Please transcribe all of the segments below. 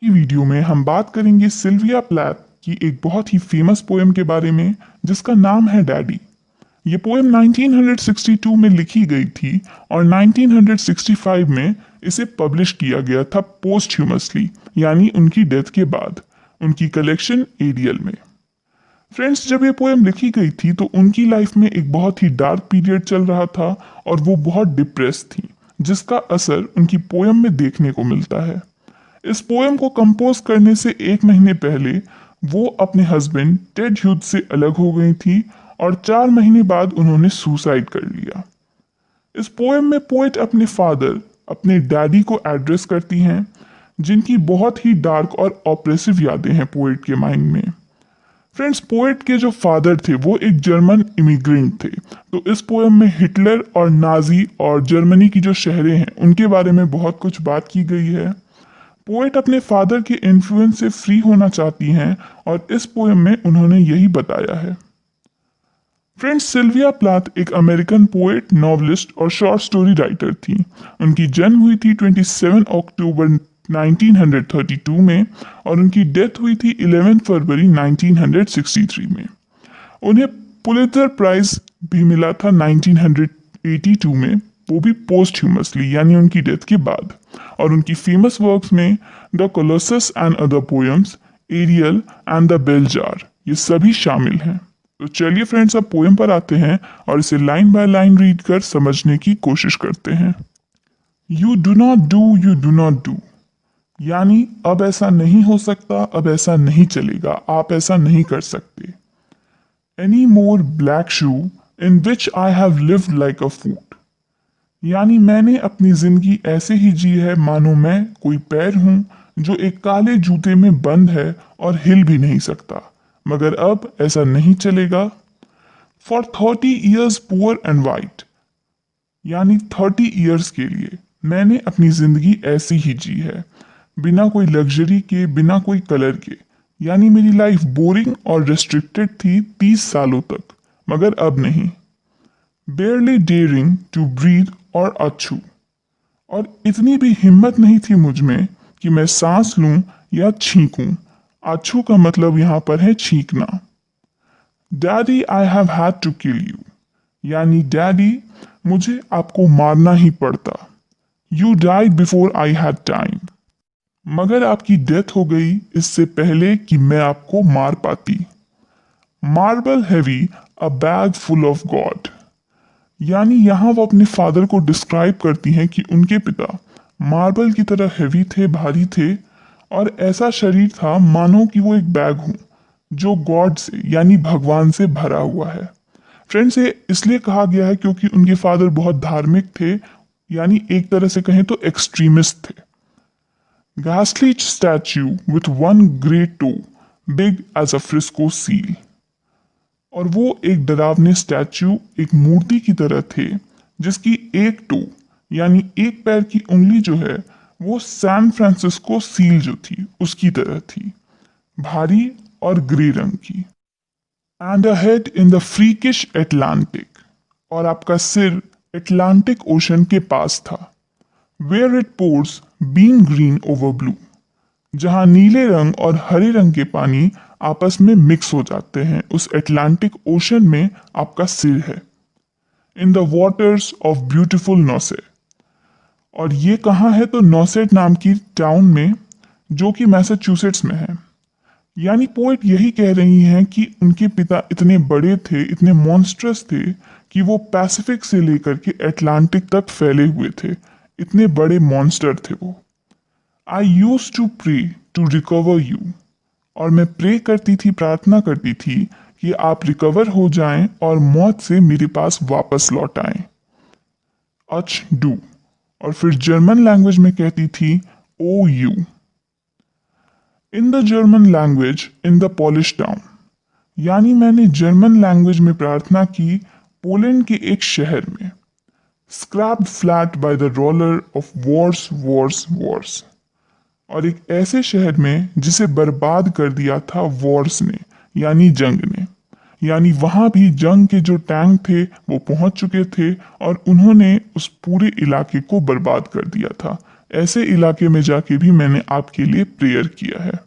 की वीडियो में हम बात करेंगे सिल्विया प्लैथ की एक बहुत ही फेमस पोएम के बारे में जिसका नाम है डैडी। ये पोएम 1962 में लिखी गई थी और 1965 में इसे पब्लिश किया गया था पोस्टह्यूमसली, यानी उनकी डेथ के बाद, उनकी कलेक्शन एरियल में। फ्रेंड्स, जब ये पोएम लिखी गई थी तो उनकी लाइफ में एक बहुत ही डार्क पीरियड चल रहा था और वो बहुत डिप्रेस थी, जिसका असर उनकी पोएम में देखने को मिलता है। इस पोएम को कंपोज करने से एक महीने पहले वो अपने हस्बैंड टेड ह्यूज से अलग हो गई थी और 4 महीने बाद उन्होंने सुसाइड कर लिया। इस पोएम में पोएट अपने फादर, अपने डैडी को एड्रेस करती हैं, जिनकी बहुत ही डार्क और ऑप्रेसिव यादें हैं पोएट के माइंड में। फ्रेंड्स, पोएट के जो फादर थे वो एक जर्मन इमिग्रेंट थे, तो इस पोएम में हिटलर और नाजी और जर्मनी की जो शहरें हैं उनके बारे में बहुत कुछ बात की गई है। पोएट अपने फादर के इन्फ्लुएंस से फ्री होना चाहती हैं और इस पोएम में उन्होंने यही बताया है। फ्रेंड्स, सिल्विया प्लैथ एक अमेरिकन पोएट, नॉवलिस्ट और शॉर्ट स्टोरी राइटर थी। उनकी जन्म हुई थी 27 अक्टूबर 1932 में और उनकी डेथ हुई थी 11 फरवरी 1963 में। उन्हें पुलित्जर प्राइज भी मिला था 1982 में, वो भी पोस्टह्यूमसली, यानी उनकी डेथ के बाद। और उनकी फेमस वर्क्स में the Colossus and other poems, Ariel and the Bell Jar, ये सभी शामिल हैं। तो चलिए फ्रेंड्स, अब पोएम पर आते हैं और इसे लाइन बाय लाइन रीड कर समझने की कोशिश करते हैं। यू डू नॉट डू, यानी अब ऐसा नहीं हो सकता, अब ऐसा नहीं चलेगा, आप ऐसा नहीं कर सकते। Any more black shoe in which I have lived like a foot, यानी मैंने अपनी जिंदगी ऐसे ही जी है मानो मैं कोई पैर हूं जो एक काले जूते में बंद है और हिल भी नहीं सकता, मगर अब ऐसा नहीं चलेगा। For 30 years poor and white, यानी 30 ईयर्स के लिए मैंने अपनी जिंदगी ऐसी ही जी है, बिना कोई लग्जरी के, बिना कोई कलर के, यानी मेरी लाइफ बोरिंग और रेस्ट्रिक्टेड थी 30 सालों तक, मगर अब नहीं। बेयरली डेयरिंग टू ब्रीथ और अच्छू, और इतनी भी हिम्मत नहीं थी मुझ में कि मैं सांस लूं या छींकूं। अच्छू का मतलब यहाँ पर है छींकना। Daddy I have had to kill you, यानी डैडी मुझे आपको मारना ही पड़ता। You died before I had time, मगर आपकी डेथ हो गई इससे पहले कि मैं आपको मार पाती। Marble heavy a bag full of God, यानी यहाँ वो अपने फादर को डिस्क्राइब करती हैं कि उनके पिता मार्बल की तरह हैवी थे, भारी थे, और ऐसा शरीर था मानो कि वो एक बैग हो जो गॉड से, यानी भगवान से भरा हुआ है। फ्रेंड्स, ये इसलिए कहा गया है क्योंकि उनके फादर बहुत धार्मिक थे, यानी एक तरह से कहें तो एक्सट्रीमिस्ट थे। Ghastly statue with one great toe, big as a Frisco seal. और वो एक डरावने स्टैचू, एक मूर्ति की तरह थे जिसकी एक टो, यानी एक पैर की उंगली जो है वो सैन फ्रांसिस्को सील जो थी उसकी तरह थी, भारी और ग्रे रंग की। And a head in the freakish Atlantic, और आपका सिर एटलांटिक ओशन के पास था। Where it pours bean green over blue, जहां नीले रंग और हरे रंग के पानी आपस में मिक्स हो जाते हैं, उस एटलांटिक ओशन में आपका सिर है। In the waters of beautiful Nauset, और ये कहाँ है तो नॉसेट नाम की टाउन में जो कि मैसाचुसेट्स में है। यानी पोएट यही कह रही हैं कि उनके पिता इतने बड़े थे, इतने मॉन्स्ट्रस थे कि वो पैसिफिक से लेकर के एटलांटिक तक फैले हुए थे, इतने बड़े मॉन्स्टर थे वो। I used to pray to recover you, और मैं प्रे करती थी, प्रार्थना करती थी कि आप रिकवर हो जाएं और मौत से मेरे पास वापस लौट आएं। अच डू, और फिर जर्मन लैंग्वेज में कहती थी oh you. In the German language in the Polish town, यानी मैंने जर्मन लैंग्वेज में प्रार्थना की पोलैंड के एक शहर में। Scraped flat by the roller of Wars Wars Wars, और एक ऐसे शहर में जिसे बर्बाद कर दिया था वॉर्स ने, यानी जंग ने। यानी वहां भी जंग के जो टैंक थे वो पहुंच चुके थे और उन्होंने उस पूरे इलाके को बर्बाद कर दिया था, ऐसे इलाके में जाके भी मैंने आपके लिए प्रेयर किया है।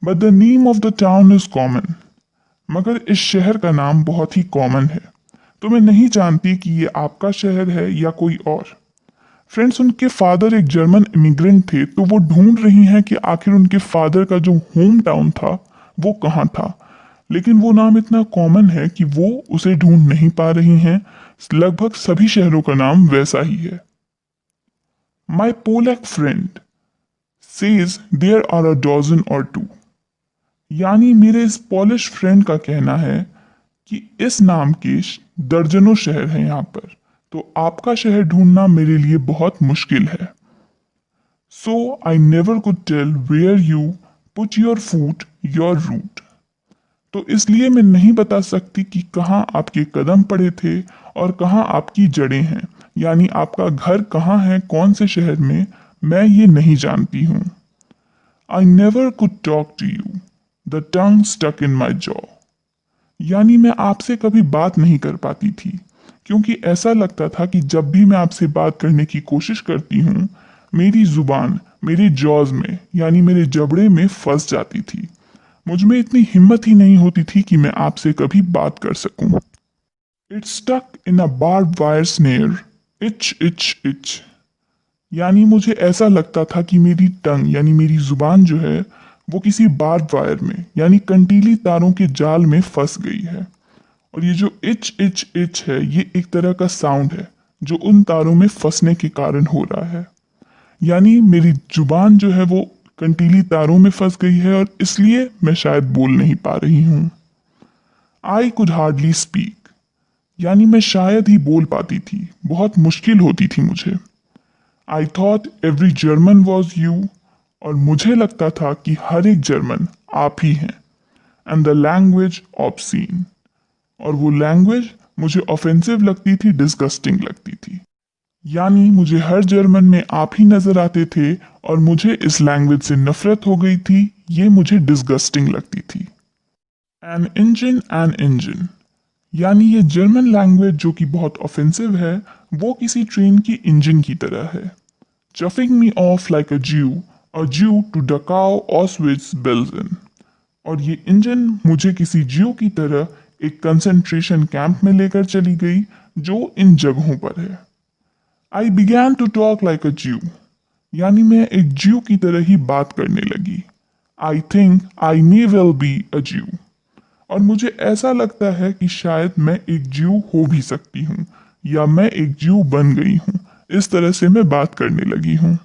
But the name of the town is common, मगर इस शहर का नाम बहुत ही कॉमन है, तो मैं नहीं जानती कि ये आपका शहर है या कोई और। फ्रेंड्स, उनके फादर एक जर्मन इमिग्रेंट थे, तो वो ढूंढ रही हैं कि आखिर उनके फादर का जो होम टाउन था वो कहाँ था, लेकिन वो नाम इतना कॉमन है कि वो उसे ढूंढ नहीं पा रही हैं। लगभग सभी शहरों का नाम वैसा ही है। My Polack friend says there are a dozen or two, यानी मेरे इस पॉलिश फ्रेंड का कहना है कि इस नाम के दर्जनों शहर हैं यहाँ पर, तो आपका शहर ढूंढना मेरे लिए बहुत मुश्किल है। So I never could tell where you put your foot your root, तो इसलिए मैं नहीं बता सकती कि कहाँ आपके कदम पड़े थे और कहाँ आपकी जड़ें हैं, यानी आपका घर कहाँ है, कौन से शहर में, मैं ये नहीं जानती हूँ। I never could talk to you, the tongue stuck in my jaw, यानी मैं आपसे कभी बात नहीं कर पाती थी, क्योंकि ऐसा लगता था कि जब भी मैं आपसे बात करने की कोशिश करती हूँ, मेरी जुबान मेरे जॉज में यानी मेरे जबड़े में फंस जाती थी। मुझ में इतनी हिम्मत ही नहीं होती थी कि मैं आपसे कभी बात कर सकूं। It stuck in a barb wire snare, ich ich ich, यानी मुझे ऐसा लगता था कि मेरी टंग यानी मेरी जुबान जो है वो किसी बार्ब वायर में यानी कंटीली तारों के जाल में फंस गई है। और ये जो इच इच इच है, ये एक तरह का साउंड है जो उन तारों में फंसने के कारण हो रहा है, यानी मेरी जुबान जो है वो कंटीली तारों में फंस गई है और इसलिए मैं शायद बोल नहीं पा रही हूँ। आई कुड हार्डली स्पीक, यानी मैं शायद ही बोल पाती थी, बहुत मुश्किल होती थी मुझे। I thought every German was you, और मुझे लगता था कि हर एक जर्मन आप ही हैं। एंड द लैंग्वेज ऑब्सीन, और वो लैंग्वेज मुझे ऑफेंसिव लगती थी, डिस्गस्टिंग लगती थी, यानी मुझे हर जर्मन में आप ही नजर आते थे और मुझे इस लैंग्वेज से नफरत हो गई थी, ये मुझे डिस्गस्टिंग लगती थी। एन इंजन, यानी ये जर्मन लैंग्वेज जो कि बहुत ऑफेंसिव है, वो किसी ट्रेन की इंजन की तरह है। चफिंग मी ऑफ लाइक अ ज्यू टू डकाओ ऑस्विट्स बेल्जन, और ये इंजन मुझे किसी ज्यू की तरह एक कंसंट्रेशन कैंप में लेकर चली गई जो इन जगहों पर है। I began to talk like a Jew, यानी मैं एक ज्यू की तरह ही बात करने लगी। I think I may well be a ज्यू, और मुझे ऐसा लगता है कि शायद मैं एक ज्यू हो भी सकती हूँ या मैं एक ज्यू बन गई हूँ। इस तरह से मैं बात करने लगी हूँ।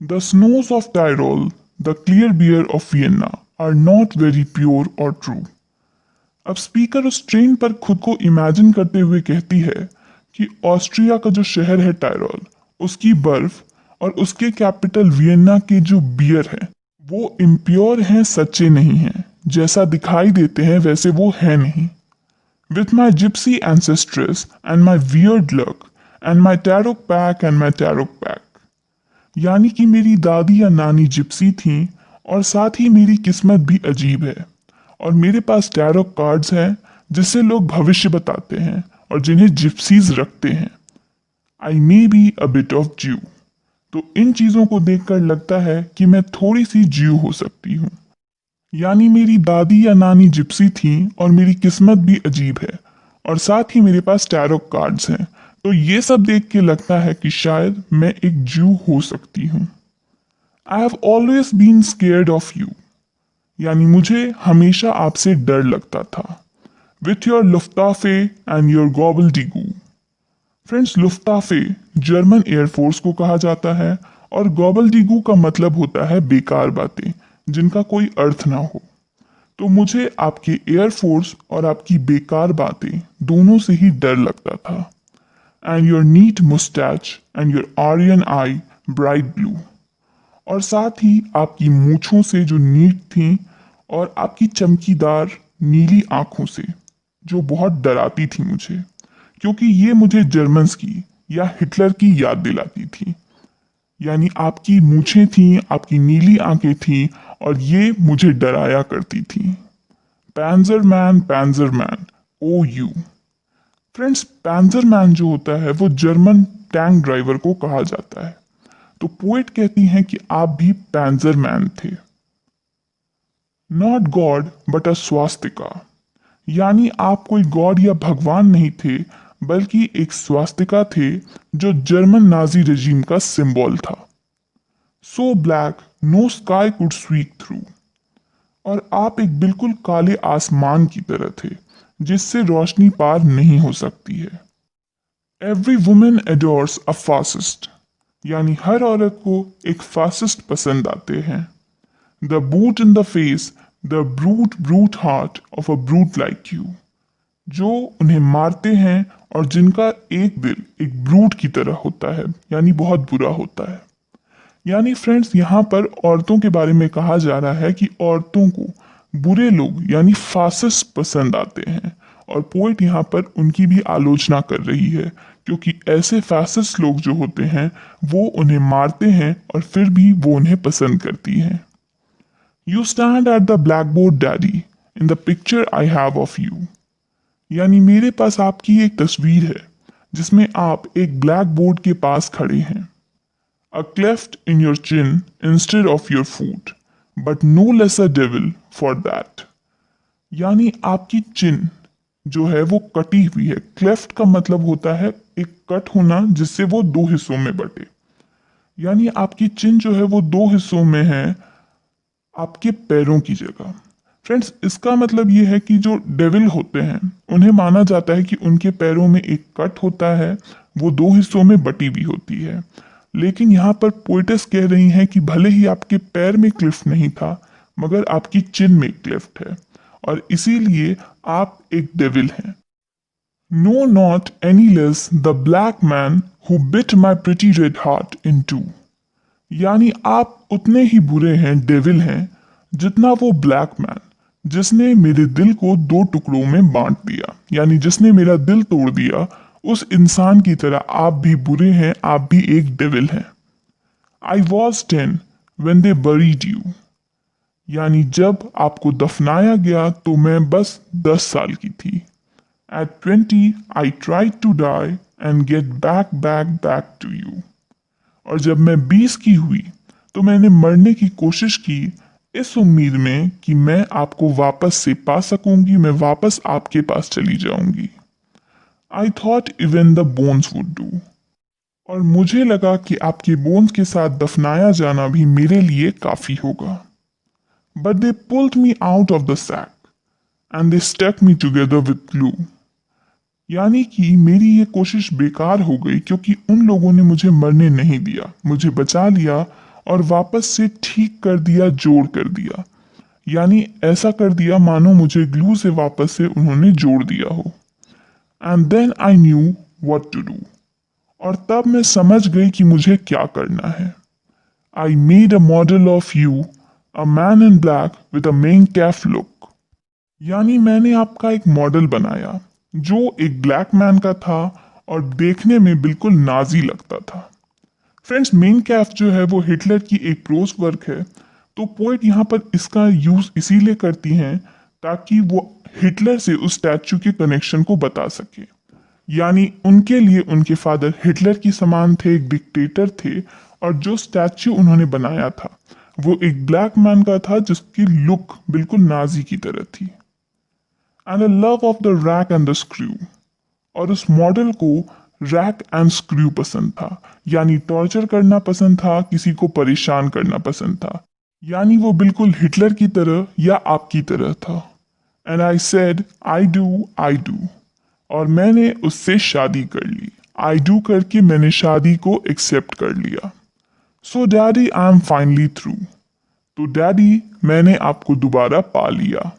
The snows of Tyrol, the clear beer of Vienna are not very pure और ट्रू। अब स्पीकर उस ट्रेन पर खुद को इमेजिन करते हुए कहती है कि ऑस्ट्रिया का जो शहर है टायरोल, उसकी बर्फ और उसके कैपिटल वियना के जो बियर हैं वो इम्प्योर हैं, सच्चे नहीं हैं, जैसा दिखाई देते हैं वैसे वो है नहीं। With my gypsy ancestress and my weird luck and my Taroc pack, यानी कि मेरी दादी या नानी जिप्सी थी और साथ ही मेरी किस्मत भी अजीब है, और मेरे पास टैरो कार्ड्स हैं जिससे लोग भविष्य बताते हैं और जिन्हें जिप्सीज रखते हैं। I may be a bit of Jew, तो इन चीजों को देखकर लगता है कि मैं थोड़ी सी ज्यू हो सकती हूँ, यानी मेरी दादी या नानी जिप्सी थी और मेरी किस्मत भी अजीब है और साथ ही मेरे पास टैरो कार्ड्स हैं, तो ये सब देख के लगता है कि शायद मैं एक ज्यू हो सकती हूँ। I have always been scared of you, यानी मुझे हमेशा आपसे डर लगता था। With your Luftwaffe and your gobbledygoo. Friends, Luftwaffe German air force को कहा जाता है और गॉबलडिगू का मतलब होता है बेकार बातें जिनका कोई अर्थ ना हो। तो मुझे आपके एयरफोर्स और आपकी बेकार बातें दोनों से ही डर लगता था। And your neat moustache and your Aryan eye bright blue, और साथ ही आपकी मूछों से जो नीट थी और आपकी चमकीदार नीली आंखों से जो बहुत डराती थी मुझे, क्योंकि ये मुझे जर्मन्स की या हिटलर की याद दिलाती थी। यानी आपकी मूछें थीं, आपकी नीली आंखें थीं और ये मुझे डराया करती थी। Panzer man, O you. Friends, panzer man जो होता है वो जर्मन टैंक ड्राइवर को कहा जाता है। तो पोएट कहती हैं कि आप भी पैंजर मैन थे। नॉट गॉड बट अ स्वास्तिका, यानी आप कोई गॉड या भगवान नहीं थे, बल्कि एक स्वास्तिका थे जो जर्मन नाजी रेजिम का सिंबल था। So black no sky could squeak through, और आप एक बिल्कुल काले आसमान की तरह थे जिससे रोशनी पार नहीं हो सकती है। एवरी वुमेन एडोर्स अ फासिस्ट, यानी हर औरत को एक फासिस्ट पसंद आते हैं। The boot in the face, the brute heart of a brute like you, जो उन्हें मारते हैं और जिनका एक दिल एक ब्रूट की तरह होता है, यानी बहुत बुरा होता है। यानी फ्रेंड्स, यहाँ पर औरतों के बारे में कहा जा रहा है कि औरतों को बुरे लोग यानी फासिस्ट पसंद आते हैं, और पोएट यहाँ पर उनकी भी आलोचना कर रही है, क्योंकि ऐसे फासिस्ट लोग जो होते हैं वो उन्हें मारते हैं और फिर भी वो उन्हें पसंद करती हैं। You stand at the black board daddy in the picture I have of you, यानी मेरे पास आपकी एक तस्वीर है जिसमें आप एक ब्लैक बोर्ड के पास खड़े हैं। A cleft in your chin instead of your foot, but no less a devil for that. यानी आपकी चिन जो है वो कटी हुई है। क्लेफ्ट का मतलब होता है एक कट होना जिससे वो दो हिस्सों में बटे, यानी आपकी चिन जो है वो दो हिस्सों में है आपके पैरों की जगह। फ्रेंड्स, इसका मतलब ये है कि जो डेविल होते हैं उन्हें माना जाता है कि उनके पैरों में एक कट होता है, वो दो हिस्सों में बटी हुई होती है। लेकिन यहाँ पर पोएटेस कह रही हैं कि भले ही आपके पैर में क्लिफ्ट नहीं था, मगर आपकी चिन में क्लिफ्ट है, और इसीलिए आप एक डेविल हैं। No not any less the black man who bit my pretty red heart in two, यानी आप उतने ही बुरे हैं, डेविल हैं, जितना वो ब्लैक मैन जिसने मेरे दिल को दो टुकड़ों में बांट दिया, यानी जिसने मेरा दिल तोड़ दिया। उस इंसान की तरह आप भी बुरे हैं, आप भी एक डेविल हैं। I was 10 when they buried you, यानी जब आपको दफनाया गया तो मैं बस 10 साल की थी। At 20 I tried to die and get back to you, और जब मैं 20 की हुई तो मैंने मरने की कोशिश की इस उम्मीद में कि मैं आपको वापस से पा सकूंगी, मैं वापस आपके पास चली जाऊंगी। I thought even the bones would do, और मुझे लगा कि आपके बोन्स के साथ दफनाया जाना भी मेरे लिए काफी होगा। But they pulled me out of the sack and they stuck me together with glue, यानी कि मेरी ये कोशिश बेकार हो गई क्योंकि उन लोगों ने मुझे मरने नहीं दिया, मुझे बचा लिया और वापस से ठीक कर दिया, जोड़ कर दिया, यानी ऐसा कर दिया मानो मुझे ग्लू से वापस से उन्होंने जोड़ दिया हो। And then I knew what to do, और तब मैं समझ गई कि मुझे क्या करना है। I made a model of you, a man in black with a main calf look, यानी मैंने आपका एक मॉडल बनाया जो एक ब्लैक मैन का था और देखने में बिल्कुल नाजी लगता था। फ्रेंड्स, मेन कैफ जो है वो हिटलर की एक प्रोज वर्क है, तो पोएट यहाँ पर इसका यूज इसीलिए करती हैं ताकि वो हिटलर से उस स्टैचू के कनेक्शन को बता सके। यानी उनके लिए उनके फादर हिटलर की समान थे, एक डिक्टेटर थे, और जो स्टैचू उन्होंने बनाया था वो एक ब्लैक मैन का था जिसकी लुक बिल्कुल नाजी की तरह थी। And a love of the rack and the screw, और उस मॉडल को रैक एंड स्क्रू पसंद था, यानी टॉर्चर करना पसंद था, किसी को परेशान करना पसंद था, यानी वो बिल्कुल हिटलर की तरह या आपकी तरह था। And I said I do, और मैंने उससे शादी कर ली। आई डू करके मैंने शादी को एक्सेप्ट कर लिया। So daddy I am finally through, तो डैडी मैंने आपको दोबारा पा लिया।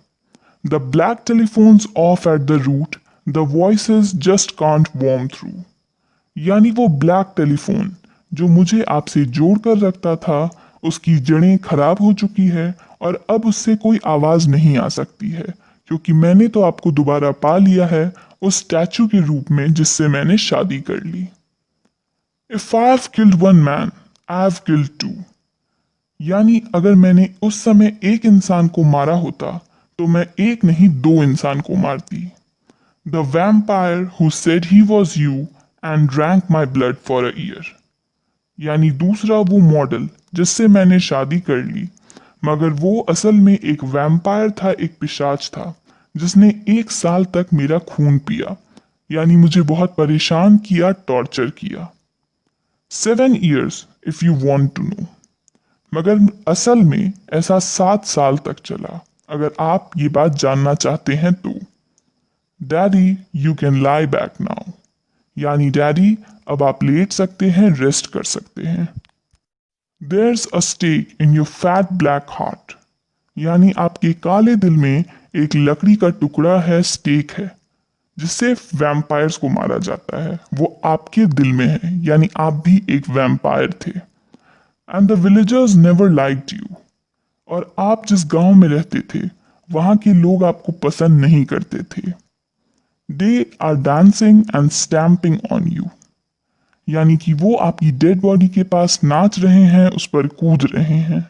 The black telephone's off at the root, the voices just can't worm through, यानी वो ब्लैक टेलीफोन जो मुझे आपसे जोड़ कर रखता था उसकी जड़ें खराब हो चुकी है और अब उससे कोई आवाज नहीं आ सकती है, क्योंकि मैंने तो आपको दोबारा पा लिया है उस स्टैचू के रूप में जिससे मैंने शादी कर ली। If I have killed one man I have killed two, यानी अगर मैंने उस समय एक इंसान को मारा होता तो मैं एक नहीं दो इंसान को मारती। The vampire who said he was you and drank my blood for a year, यानी दूसरा वो मॉडल जिससे मैंने शादी कर ली, मगर वो असल में एक वैम्पायर था, एक पिशाच था जिसने 1 साल तक मेरा खून पिया, यानी मुझे बहुत परेशान किया, टॉर्चर किया। 7 years if you want to know. मगर असल में ऐसा 7 साल तक चला, अगर आप ये बात जानना चाहते हैं तो। Daddy you can lie back now, यानी डैडी अब आप लेट सकते हैं, रेस्ट कर सकते हैं। There's a stake in your fat black heart, यानी आपके काले दिल में एक लकड़ी का टुकड़ा है, स्टेक है, जिससे वैम्पायर्स को मारा जाता है। वो आपके दिल में है, यानी आप भी एक वैम्पायर थे। And the villagers never liked you, और आप जिस गांव में रहते थे वहां के लोग आपको पसंद नहीं करते थे। They are dancing and stamping on you, यानी कि वो आपकी डेड बॉडी के पास नाच रहे हैं, उस पर कूद रहे हैं।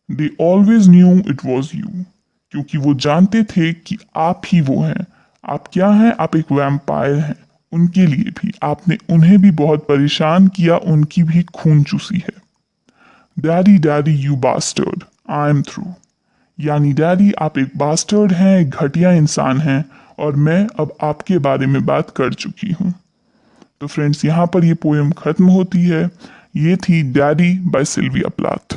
They always knew it was you, क्योंकि वो जानते थे कि आप ही वो हैं। आप क्या हैं? आप एक वैम्पायर हैं। उनके लिए भी आपने उन्हें भी बहुत परेशान किया, उनकी भी खून चूसी है। Daddy daddy you bastard, I am through, यानी डैडी आप एक बास्टर्ड हैं, एक घटिया इंसान हैं, और मैं अब आपके बारे में बात कर चुकी हूँ। तो फ्रेंड्स, यहाँ पर ये पोएम खत्म होती है। ये थी डैडी बाय सिल्विया प्लाथ।